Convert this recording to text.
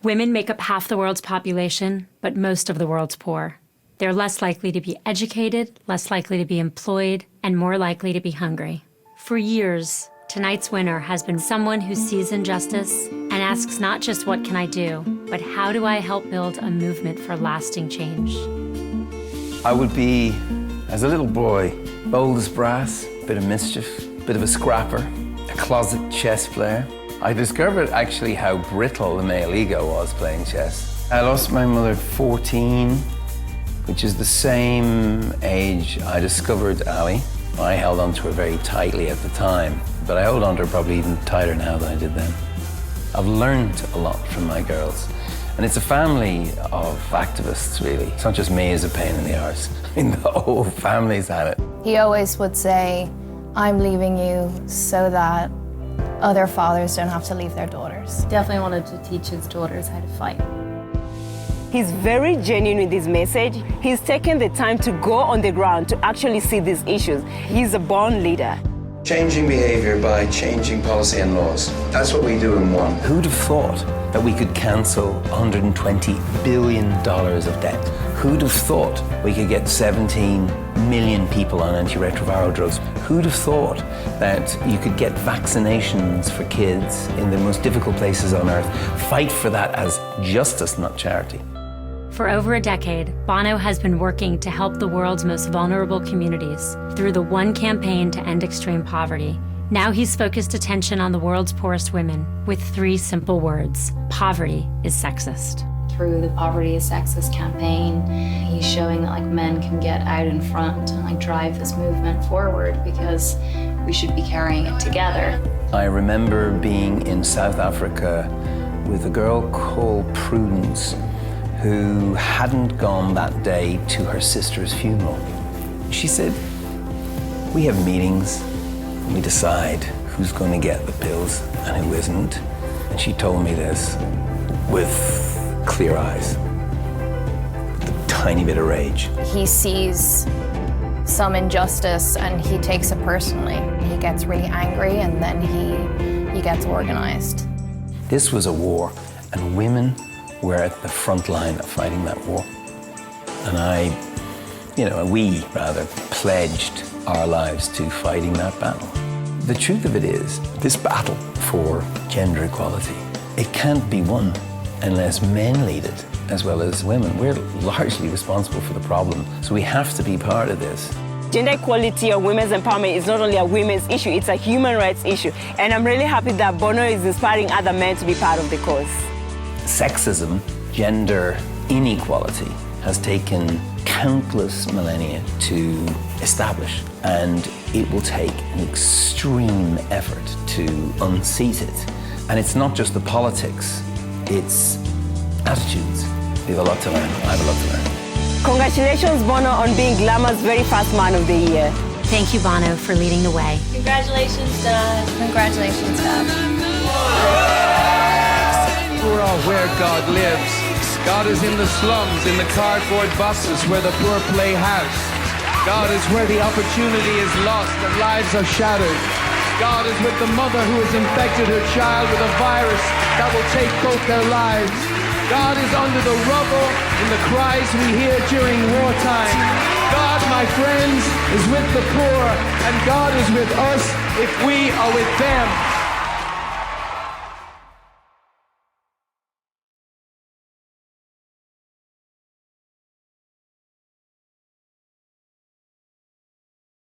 Women make up half the world's population, but most of the world's poor. They're less likely to be educated, less likely to be employed, and more likely to be hungry. For years, tonight's winner has been someone who sees injustice and asks not just what can I do, but how do I help build a movement for lasting change? I would be, as a little boy, bold as brass, bit of mischief, bit of a scrapper, a closet chess player. I discovered actually how brittle the male ego was playing chess. I lost my mother at 14, which is the same age I discovered Ali. I held onto her very tightly at the time, but I hold onto her probably even tighter now than I did then. I've learned a lot from my girls, and it's a family of activists, really. It's not just me as a pain in the arse. I mean, the whole family's at it. He always would say, I'm leaving you so that other fathers don't have to leave their daughters. Definitely wanted to teach his daughters how to fight. He's very genuine with his message. He's taken the time to go on the ground to actually see these issues. He's a born leader. Changing behavior by changing policy and laws. That's what we do in one. Who'd have thought that we could cancel $120 billion of debt? Who'd have thought we could get 17 million people on antiretroviral drugs? Who'd have thought that you could get vaccinations for kids in the most difficult places on earth? Fight for that as justice, not charity. For over a decade, Bono has been working to help the world's most vulnerable communities through the One Campaign to End Extreme Poverty. Now he's focused attention on the world's poorest women with 3 simple words: poverty is sexist. Through the Poverty is Sexist campaign, he's showing that men can get out in front and drive this movement forward, because we should be carrying it together. I remember being in South Africa with a girl called Prudence, who hadn't gone that day to her sister's funeral. She said, we have meetings, and we decide who's going to get the pills and who isn't. And she told me this with clear eyes, with a tiny bit of rage. He sees some injustice and he takes it personally. He gets really angry and then he gets organized. This was a war, and women were at the front line of fighting that war. And we pledged our lives to fighting that battle. The truth of it is, this battle for gender equality, it can't be won unless men lead it as well as women. We're largely responsible for the problem, so we have to be part of this. Gender equality or women's empowerment is not only a women's issue, it's a human rights issue. And I'm really happy that Bono is inspiring other men to be part of the cause. Sexism, gender inequality, has taken countless millennia to establish, and it will take an extreme effort to unseat it. And it's not just the politics, it's attitudes. We have a lot to learn. I have a lot to learn. Congratulations, Bono, on being Glamour's very first Man of the Year. Thank you, Bono, for leading the way. Congratulations, Dad. Congratulations, Dad. Poor are where God lives. God is in the slums, in the cardboard boxes where the poor play house. God is where the opportunity is lost and lives are shattered. God is with the mother who has infected her child with a virus that will take both their lives. God is under the rubble in the cries we hear during wartime. God, my friends, is with the poor, and God is with us if we are with them.